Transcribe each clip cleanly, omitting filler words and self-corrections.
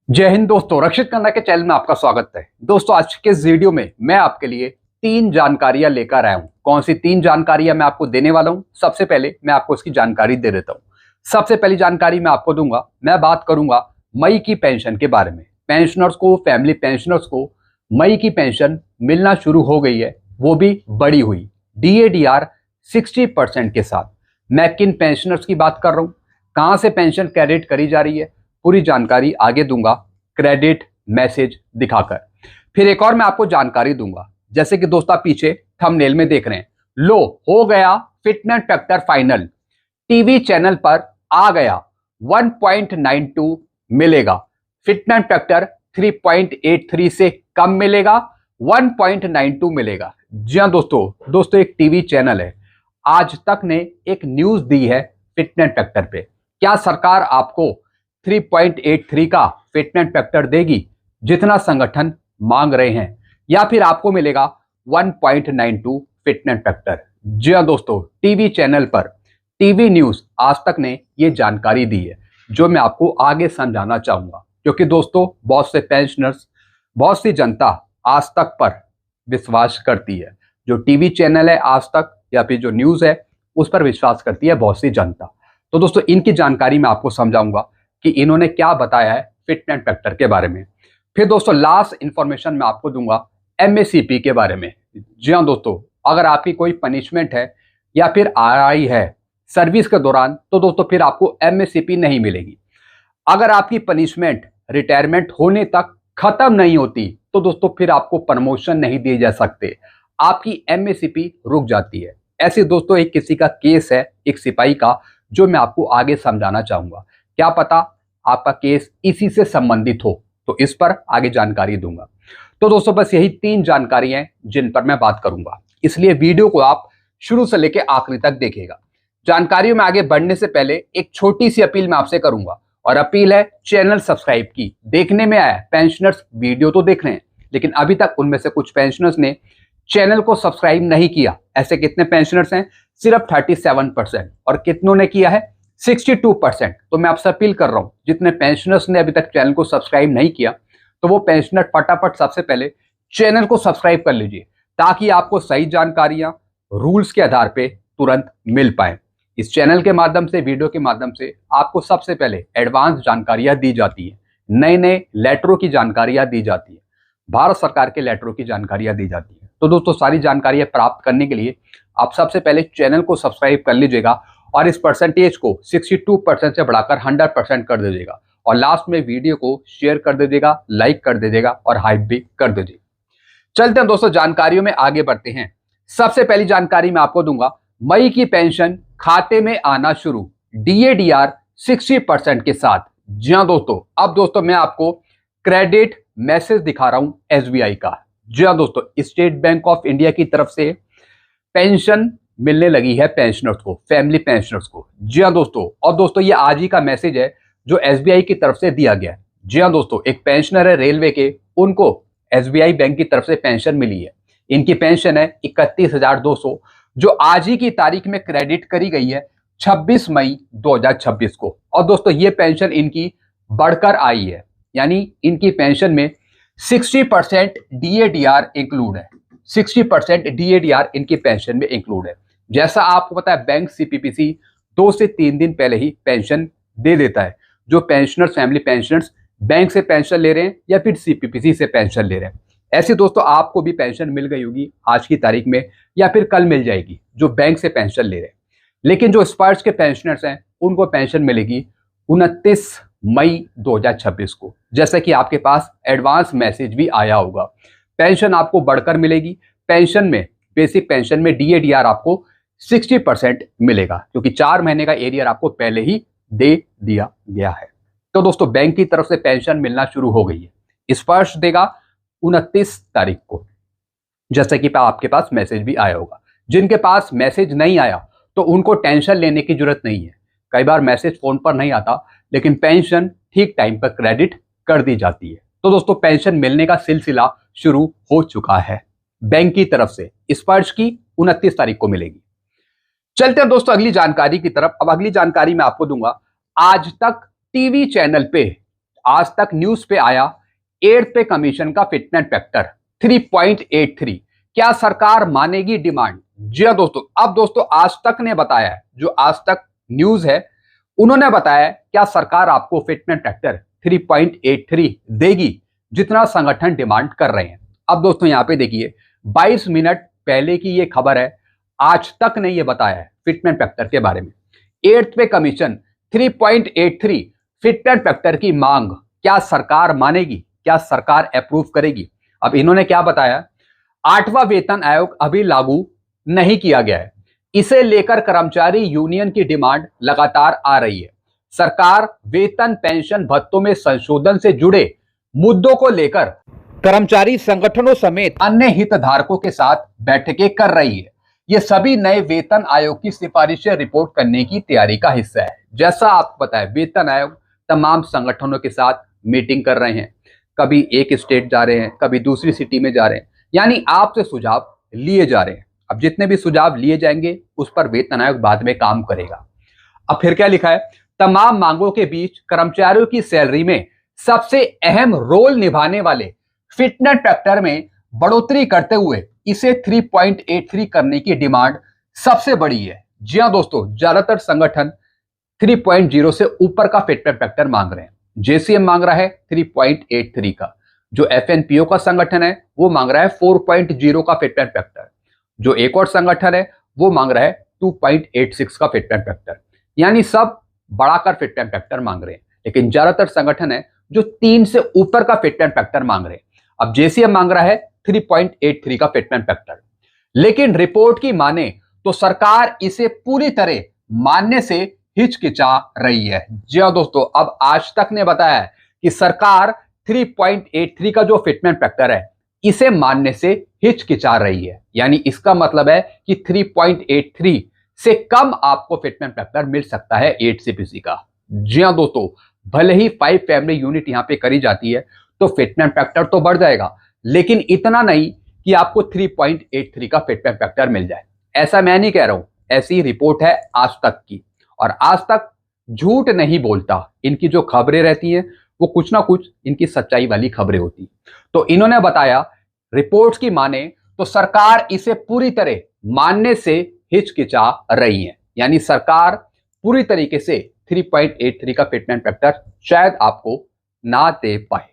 जय हिंद दोस्तों, रक्षित कन्ना के चैनल में आपका स्वागत है। दोस्तों, आज के इस वीडियो में मैं आपके लिए तीन जानकारियां लेकर आया हूं। कौन सी तीन जानकारियां मैं आपको देने वाला हूं? सबसे पहले मैं आपको इसकी जानकारी दे देता हूं। सबसे पहली जानकारी मैं आपको दूंगा, मैं बात करूंगा मई की पेंशन के बारे में। पेंशनर्स को, फैमिली पेंशनर्स को मई की पेंशन मिलना शुरू हो गई है, वो भी बढ़ी हुई DADR 60% के साथ। मैं किन पेंशनर्स की बात कर रहा हूं, कहां से पेंशन क्रेडिट करी जा रही है, पूरी जानकारी आगे दूंगा क्रेडिट मैसेज दिखाकर। फिर एक और मैं आपको जानकारी दूंगा, जैसे कि दोस्तों आप पीछे थंबनेल में देख रहे हैं, लो हो गया fitness factor final, TV channel पर आ गया 1.92 मिलेगा। फिटनेस फैक्टर 3.83 से कम मिलेगा, 1.92 मिलेगा। जी हाँ दोस्तों एक टीवी चैनल है, आज तक ने एक न्यूज दी है फिटनेस फैक्टर पे। क्या सरकार आपको 3.83 का फिटनेस फैक्टर देगी जितना संगठन मांग रहे हैं, या फिर आपको मिलेगा 1.92 फिटनेस फैक्टर? जी हाँ दोस्तों, टीवी चैनल पर टीवी न्यूज आज तक ने ये जानकारी दी है, जो मैं आपको आगे समझाना चाहूंगा। क्योंकि दोस्तों बहुत से पेंशनर्स, बहुत सी जनता आज तक पर विश्वास करती है। जो टीवी चैनल है आज तक, या फिर जो न्यूज है उस पर विश्वास करती है बहुत सी जनता। तो दोस्तों इनकी जानकारी मैं आपको समझाऊंगा कि इन्होंने क्या बताया है फिटनेस फैक्टर के बारे में। फिर दोस्तों लास्ट इंफॉर्मेशन मैं आपको दूंगा MACP के बारे में। जी हाँ दोस्तों, अगर आपकी कोई पनिशमेंट है या फिर RI है सर्विस के दौरान, तो दोस्तों फिर आपको MACP नहीं मिलेगी। अगर आपकी पनिशमेंट रिटायरमेंट होने तक खत्म नहीं होती, तो दोस्तों फिर आपको प्रमोशन नहीं दिए जा सकते, आपकी MACP रुक जाती है। ऐसे दोस्तों एक किसी का केस है, एक सिपाही का, जो मैं आपको आगे समझाना चाहूंगा। क्या पता आपका केस इसी से संबंधित हो, तो इस पर आगे जानकारी दूंगा। तो दोस्तों बस यही तीन जानकारियां हैं जिन पर मैं बात करूंगा, इसलिए वीडियो को आप शुरू से लेकर आखिरी तक देखिएगा। जानकारियों में आगे बढ़ने से पहले एक छोटी सी अपील मैं आपसे करूंगा, और अपील है चैनल सब्सक्राइब की। देखने में आया पेंशनर्स वीडियो तो देख रहे हैं, लेकिन अभी तक उनमें से कुछ पेंशनर्स ने चैनल को सब्सक्राइब नहीं किया। ऐसे कितने पेंशनर्स हैं? सिर्फ 37%। और कितनों ने किया है? 62%। तो मैं आपसे अपील कर रहा हूं, जितने पेंशनर्स ने अभी तक चैनल को सब्सक्राइब नहीं किया, तो वो पेंशनर फटाफट सबसे पहले चैनल को सब्सक्राइब कर लीजिए, ताकि आपको सही जानकारियां रूल्स के आधार पे तुरंत मिल पाए। इस चैनल के माध्यम से, वीडियो के माध्यम से आपको सबसे पहले एडवांस जानकारियां दी जाती है, नए नए लेटरों की जानकारियां दी जाती है, भारत सरकार के लेटरों की जानकारियां दी जाती है। तो दोस्तों सारी जानकारियां प्राप्त करने के लिए आप सबसे पहले चैनल को सब्सक्राइब कर लीजिएगा, और इस परसेंटेज को 62% से बढ़ाकर 100% कर दीजिएगा, और लास्ट में वीडियो को शेयर कर दीजिएगा, लाइक कर दीजिएगा और हाइप भी कर दीजिएगा। चलते हैं दोस्तों जानकारियों में आगे बढ़ते हैं। सबसे पहली जानकारी मैं आपको दूंगा, मई की पेंशन खाते में आना शुरू DADR 60% के साथ। जी हाँ दोस्तों, अब दोस्तों मैं आपको क्रेडिट मैसेज दिखा रहा हूं SBI का। जी हाँ दोस्तों, स्टेट बैंक ऑफ इंडिया की तरफ से पेंशन मिलने लगी है पेंशनर्स को, फैमिली पेंशनर्स को। जी हाँ दोस्तों, और दोस्तों ये आज ही का मैसेज है जो SBI की तरफ से दिया गया है। जी हाँ दोस्तों, एक पेंशनर है रेलवे के, उनको SBI बैंक की तरफ से पेंशन मिली है। इनकी पेंशन है 31,200, जो आज ही की तारीख में क्रेडिट करी गई है 26 मई 2026 को। और दोस्तों ये पेंशन इनकी बढ़कर आई है, यानी इनकी पेंशन में 60% DADR इंक्लूड है। 60% DADR इनकी पेंशन में इंक्लूड है। जैसा आपको पता है, बैंक CPPC 2 से 3 दिन पहले ही पेंशन दे देता है। जो पेंशनर्स, फैमिली पेंशनर्स बैंक से पेंशन ले रहे हैं या फिर CPPC से पेंशन ले रहे हैं, ऐसे दोस्तों आपको भी पेंशन मिल गई होगी आज की तारीख में, या फिर कल मिल जाएगी, जो बैंक से पेंशन ले रहे हैं। लेकिन जो स्पर्श के पेंशनर्स हैं उनको पेंशन मिलेगी 29 मई 2026 को। जैसा कि आपके पास एडवांस मैसेज भी आया होगा, पेंशन आपको बढ़कर मिलेगी। पेंशन में, बेसिक पेंशन में DADR आपको 60% मिलेगा, क्योंकि 4 महीने का एरियर आपको पहले ही दे दिया गया है। तो दोस्तों बैंक की तरफ से पेंशन मिलना शुरू हो गई है। स्पर्श देगा 29 तारीख को, जैसे कि आपके पास मैसेज भी आया होगा। जिनके पास मैसेज नहीं आया तो उनको टेंशन लेने की जरूरत नहीं है। कई बार मैसेज फोन पर नहीं आता, लेकिन पेंशन ठीक टाइम पर क्रेडिट कर दी जाती है। तो दोस्तों पेंशन मिलने का सिलसिला शुरू हो चुका है बैंक की तरफ से। स्पर्श की 29 तारीख को मिलेगी। चलते हैं दोस्तों अगली जानकारी की तरफ। अब अगली जानकारी मैं आपको दूंगा, आज तक टीवी चैनल पे आज तक न्यूज पे आया 8th पे कमीशन का फिटमेंट फैक्टर 3.83। क्या सरकार मानेगी डिमांड? जी हाँ दोस्तों, अब दोस्तों आज तक ने बताया है, जो आज तक न्यूज है उन्होंने बताया क्या सरकार आपको फिटमेंट फैक्टर 3.83 देगी, जितना संगठन डिमांड कर रहे हैं। अब दोस्तों यहां पे देखिए 22 मिनट पहले की ये खबर है, आज तक ने ये बताया है फिटमेंट फैक्टर के बारे में। 8th पे कमीशन 3.83 फिटमेंट फैक्टर की मांग क्या सरकार मानेगी, क्या सरकार अप्रूव करेगी? अब इन्होंने क्या बताया, 8वां वेतन आयोग अभी लागू नहीं किया गया है, इसे लेकर कर्मचारी यूनियन की डिमांड लगातार आ रही है। सरकार वेतन पेंशन भत्तों में संशोधन से जुड़े मुद्दों को लेकर कर्मचारी संगठनों समेत अन्य हितधारकों के साथ बैठकें कर रही है। ये सभी नए वेतन आयोग की सिफारिशें रिपोर्ट करने की तैयारी का हिस्सा है। जैसा आपको पता है, वेतन आयोग तमाम संगठनों के साथ मीटिंग कर रहे हैं, कभी एक स्टेट जा रहे हैं, कभी दूसरी सिटी में जा रहे हैं, यानी आपसे सुझाव लिए जा रहे हैं। अब जितने भी सुझाव लिए जाएंगे उस पर वेतन आयोग बाद में काम करेगा। अब फिर क्या लिखा है, तमाम मांगों के बीच कर्मचारियों की सैलरी में सबसे अहम रोल निभाने वाले फिटमेंट फैक्टर में बढ़ोतरी करते हुए इसे 3.83 करने की डिमांड सबसे बड़ी है। जी हाँ दोस्तों, ज्यादातर संगठन 3.0 से ऊपर का फिटमेंट फैक्टर मांग रहे हैं। जेसीएम मांग रहा है 3.83 का, जो एफएनपीओ का संगठन है वो मांग रहा है 4.0 का फिटमेंट फैक्टर, जो एक और संगठन है वो मांग रहा है 2.86 का फिटमेंट फैक्टर, यानी सब बढ़ाकर फिटमेंट फैक्टर मांग रहे हैं। लेकिन ज्यादातर संगठन है जो 3 से ऊपर का फिटमेंट फैक्टर मांग रहे हैं। अब जेसीएम मांग रहा है 3.83 का फिटमेंट फैक्टर, लेकिन रिपोर्ट की माने तो सरकार इसे पूरी तरह मानने से हिचकिचा रही है। जी हाँ दोस्तों, अब आज तक ने बताया है कि सरकार 3.83 का जो फिटमेंट फैक्टर है इसे मानने से हिचकिचा रही है, यानी इसका मतलब है कि 3.83 से कम आपको फिटमेंट फैक्टर मिल सकता है 8 सीपीसी का। जी हाँ दोस्तों, भले ही 5 फैमिली यूनिट यहां पे करी जाती है तो फिटमेंट फैक्टर तो बढ़ जाएगा, लेकिन इतना नहीं कि आपको 3.83 का फिटमेंट फैक्टर मिल जाए। ऐसा मैं नहीं कह रहा हूं, ऐसी रिपोर्ट है आज तक की, और आज तक झूठ नहीं बोलता। इनकी जो खबरें रहती हैं वो कुछ ना कुछ इनकी सच्चाई वाली खबरें होती। तो इन्होंने बताया रिपोर्ट्स की माने तो सरकार इसे पूरी तरह मानने से हिचकिचा रही है, यानी सरकार पूरी तरीके से 3.83 का फिटमेंट फैक्टर शायद आपको ना दे पाए।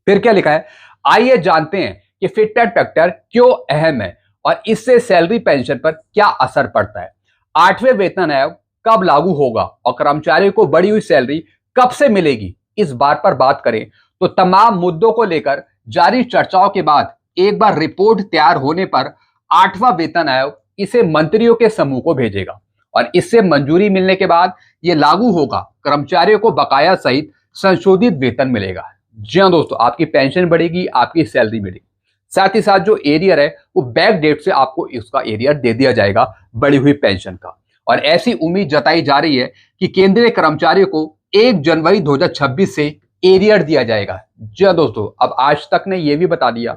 फिर क्या लिखा है, आइए जानते हैं कि फिटमेंट फैक्टर क्यों अहम है और इससे सैलरी पेंशन पर क्या असर पड़ता है। 8वें वेतन आयोग कब लागू होगा और कर्मचारियों को बढ़ी हुई सैलरी कब से मिलेगी, इस बात पर बात करें तो तमाम मुद्दों को लेकर जारी चर्चाओं के बाद एक बार रिपोर्ट तैयार होने पर 8वां वेतन आयोग इसे मंत्रियों के समूह को भेजेगा और इससे मंजूरी मिलने के बाद यह लागू होगा। कर्मचारियों को बकाया सहित संशोधित वेतन मिलेगा। जी हाँ दोस्तों, आपकी पेंशन बढ़ेगी, आपकी सैलरी मिलेगी, साथ ही साथ जो एरियर है वो बैक डेट से आपको इसका एरियर दे दिया जाएगा बढ़ी हुई पेंशन का। और ऐसी उम्मीद जताई जा रही है कि केंद्रीय कर्मचारियों को 1 जनवरी 2026 से एरियर दिया जाएगा। जी हाँ दोस्तों, अब आज तक ने यह भी बता दिया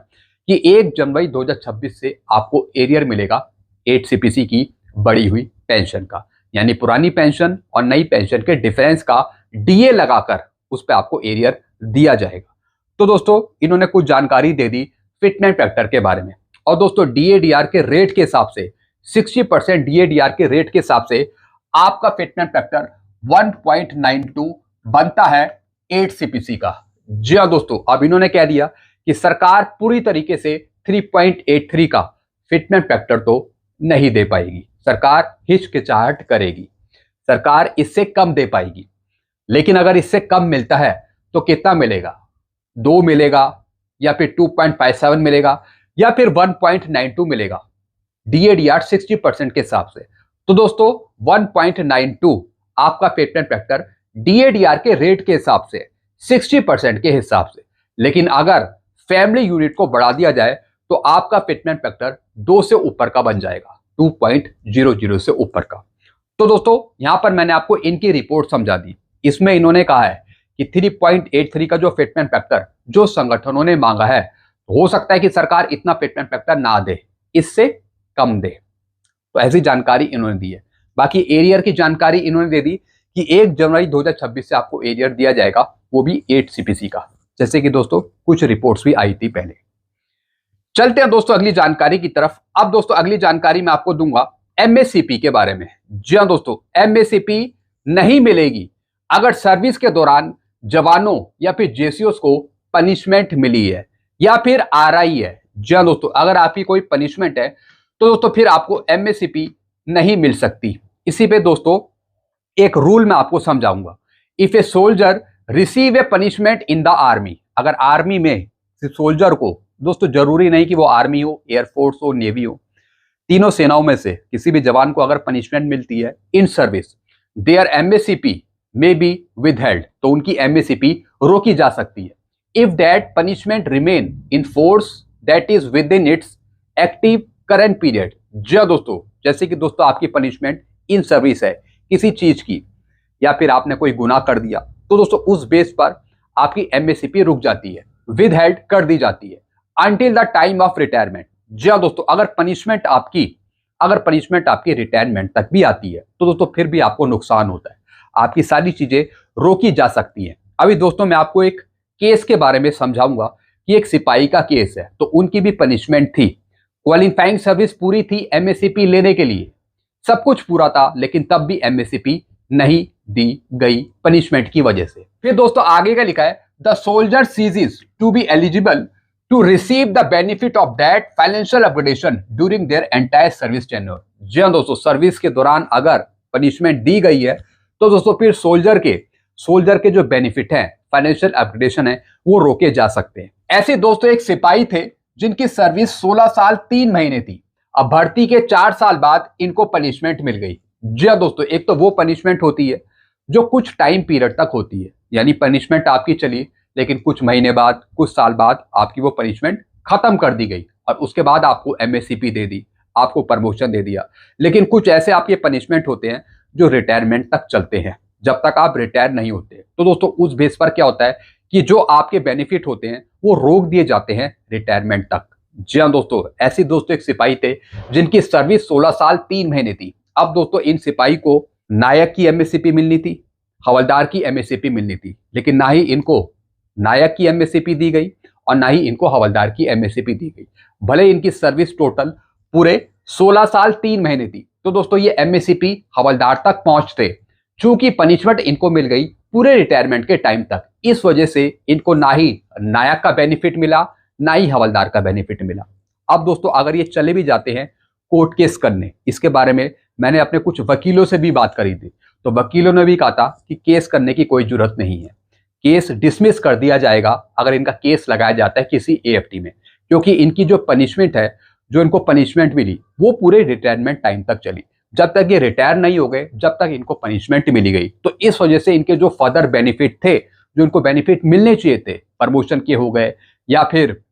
कि 1 जनवरी 2026 से आपको एरियर मिलेगा 8 सीपीसी की बढ़ी हुई पेंशन का, यानी पुरानी पेंशन और नई पेंशन के डिफरेंस का डीए लगाकर उस पर आपको एरियर दिया जाएगा। तो दोस्तों इन्होंने कुछ जानकारी दे दी फिटमेंट फैक्टर के बारे में। और दोस्तों डीएडीआर के रेट के हिसाब से 60% डीएडीआर के रेट के हिसाब से आपका फिटमेंट फैक्टर 1.92 बनता है 8 सीपीसी का। जी हाँ दोस्तों, अब इन्होंने कह दिया कि सरकार पूरी तरीके से 3.83 का फिटमेंट फैक्टर तो नहीं दे पाएगी, सरकार हिचकिचाहट करेगी, सरकार इससे कम दे पाएगी। लेकिन अगर इससे कम मिलता है तो कितना मिलेगा, 2 मिलेगा या फिर 2.57 मिलेगा या फिर 1.92 मिलेगा डीएडीआर 60% के हिसाब से। तो दोस्तों 1.92 आपका फिटमेंट फैक्टर डीएडीआर के रेट के हिसाब से 60% के हिसाब से। लेकिन अगर फैमिली यूनिट को बढ़ा दिया जाए तो आपका फिटमेंट फैक्टर 2 से ऊपर का बन जाएगा, 2.00 से ऊपर का। तो दोस्तों यहां पर मैंने आपको इनकी रिपोर्ट समझा दी। इसमें इन्होंने कहा है कि 3.83 का जो फिटमेंट फैक्टर जो संगठनों ने मांगा है, हो सकता है कि सरकार इतना फिटमेंट फैक्टर ना दे, इससे कम दे। तो ऐसी जानकारी इन्होंने दी है। बाकी एरियर की जानकारी इन्होंने दे दी कि 1 जनवरी 2026 से आपको एरियर दिया जाएगा वो भी 8 CPC का, जैसे कि दोस्तों कुछ रिपोर्ट्स भी आई थी पहले। चलते हैं दोस्तों अगली जानकारी की तरफ। अब दोस्तों अगली जानकारी मैं आपको दूंगा MACP के बारे में। जी हाँ दोस्तों, MACP नहीं मिलेगी अगर सर्विस के दौरान जवानों या फिर JCOs को पनिशमेंट मिली है या फिर RI है। जी हाँ दोस्तों, अगर आपकी कोई पनिशमेंट है तो दोस्तों फिर आपको MACP नहीं मिल सकती। इसी पे दोस्तों एक रूल मैं आपको समझाऊंगा। If a soldier receive A punishment in the army, अगर आर्मी में सोल्जर को, दोस्तों जरूरी नहीं कि वो आर्मी हो, एयरफोर्स हो, नेवी हो, तीनों सेनाओं में से किसी भी जवान को अगर पनिशमेंट मिलती है in service, their MACP may be withheld, तो उनकी MACP रोकी जा सकती है। If that punishment remain in force that is within its active current period. जी दोस्तों, जैसे कि दोस्तों आपकी पनिशमेंट इन सर्विस है किसी चीज की, या फिर आपने कोई गुनाह कर दिया, तो दोस्तों उस बेस पर आपकी MACP रुक जाती है, विदहेल्ड कर दी जाती है until the time of retirement. जी हाँ दोस्तों, अगर पनिशमेंट आपकी रिटायरमेंट तक भी आती है तो दोस्तों फिर भी आपको नुकसान होता है, आपकी सारी चीजें रोकी जा सकती हैं। अभी दोस्तों मैं आपको एक केस के बारे में समझाऊंगा कि एक सिपाही का केस है, तो उनकी भी पनिशमेंट थी, क्वालिफाइंग सर्विस पूरी थी MACP लेने के लिए, सब कुछ पूरा था, लेकिन तब भी MACP नहीं दी गई पनिशमेंट की वजह से। फिर दोस्तों आगे का लिखा है the soldier ceases to be eligible to receive the benefit of that financial upgradation during their entire service tenure। जी हाँ दोस्तों, सर्विस के दौरान अगर पनिशमेंट दी गई है तो दोस्तों फिर सोल्जर के जो बेनिफिट हैं, फाइनेंशियल अपग्रेडेशन है, वो रोके जा सकते हैं। ऐसे दोस्तों एक सिपाही थे जिनकी सर्विस 16 साल 3 महीने थी। अब भर्ती के 4 साल बाद इनको पनिशमेंट मिल गई। जी हाँ दोस्तों, एक तो वो पनिशमेंट होती है जो कुछ टाइम पीरियड तक होती है, यानी पनिशमेंट आपकी चली, लेकिन कुछ महीने बाद, कुछ साल बाद आपकी वो पनिशमेंट खत्म कर दी गई और उसके बाद आपको MACP दे दी, आपको प्रमोशन दे दिया। लेकिन कुछ ऐसे आपके पनिशमेंट होते हैं जो रिटायरमेंट तक चलते हैं, जब तक आप रिटायर नहीं होते। तो दोस्तों उस बेस पर क्या होता है कि जो आपके बेनिफिट होते हैं वो रोक दिए जाते हैं रिटायरमेंट तक। जी हाँ दोस्तों, ऐसे दोस्तों एक सिपाही थे जिनकी सर्विस 16 साल 3 महीने थी। अब दोस्तों इन सिपाही को नायक की MACP मिलनी थी, हवलदार की MACP मिलनी थी, लेकिन ना ही इनको नायक की MACP दी गई और ना ही इनको हवलदार की MACP दी गई, भले इनकी सर्विस टोटल पूरे 16 साल 3 महीने थी। तो दोस्तों ये MACP हवलदार तक पहुंचते, चूंकि पनिशमेंट इनको मिल गई पूरे रिटायरमेंट के टाइम तक, इस वजह से इनको ना ही नायक का बेनिफिट मिला, ना ही हवलदार का बेनिफिट मिला। अब दोस्तों अगर ये चले भी जाते हैं कोर्ट केस करने, इसके बारे में मैंने अपने कुछ वकीलों से भी बात करी थी, तो वकीलों ने भी कहा था कि केस करने की कोई जरूरत नहीं है, केस डिसमिस कर दिया जाएगा अगर इनका केस लगाया जाता है किसी AFT में, क्योंकि इनकी जो पनिशमेंट है, जो इनको पनिशमेंट मिली, वो पूरे रिटायरमेंट टाइम तक चली। जब तक ये रिटायर नहीं हो गए, जब तक इनको पनिशमेंट मिली गई, तो इस वजह से इनके जो फर्दर बेनिफिट थे, जो इनको बेनिफिट मिलने चाहिए थे, प्रमोशन के हो गए या फिर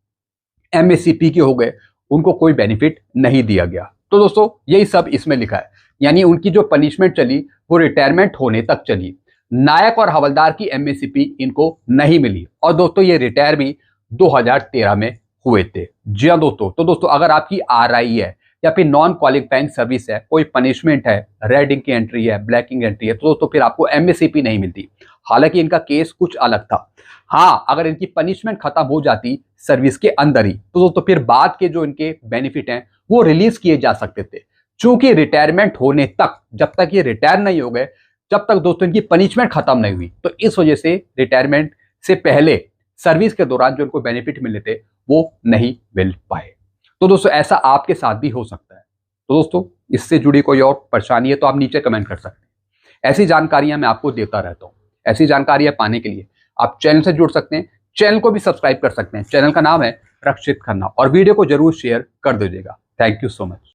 MACP के हो गए, उनको कोई बेनिफिट नहीं दिया गया। तो दोस्तों यही सब इसमें लिखा है, यानी उनकी जो पनिशमेंट चली वो रिटायरमेंट होने तक चली। नायक और हवलदार की MACP इनको नहीं मिली और दोस्तों ये रिटायर भी 2013 में हुए थे। जी हाँ दोस्तों, तो दोस्तों अगर आपकी RI है या फिर नॉन क्वालिफाइंग सर्विस है, कोई पनिशमेंट है, रेड इंक की एंट्री है, ब्लैक इंक एंट्री है, तो दोस्तों फिर आपको MACP नहीं मिलती। हालांकि इनका केस कुछ अलग था। हाँ, अगर इनकी पनिशमेंट खत्म हो जाती सर्विस के अंदर ही, तो दोस्तों फिर बाद के जो इनके बेनिफिट हैं वो रिलीज किए जा सकते थे। चूंकि रिटायरमेंट होने तक, जब तक ये रिटायर नहीं हो गए, जब तक दोस्तों इनकी पनिशमेंट खत्म नहीं हुई, तो इस वजह से रिटायरमेंट से पहले सर्विस के दौरान जो इनको बेनिफिट मिले थे वो नहीं मिल पाए। तो दोस्तों ऐसा आपके साथ भी हो सकता है। तो दोस्तों इससे जुड़ी कोई और परेशानी है तो आप नीचे कमेंट कर सकते हैं। ऐसी जानकारियां मैं आपको देता रहता हूं। ऐसी जानकारियां पाने के लिए आप चैनल से जुड़ सकते हैं, चैनल को भी सब्सक्राइब कर सकते हैं। चैनल का नाम है रक्षित खन्ना और वीडियो को जरूर शेयर कर दीजिएगा। Thank you so much.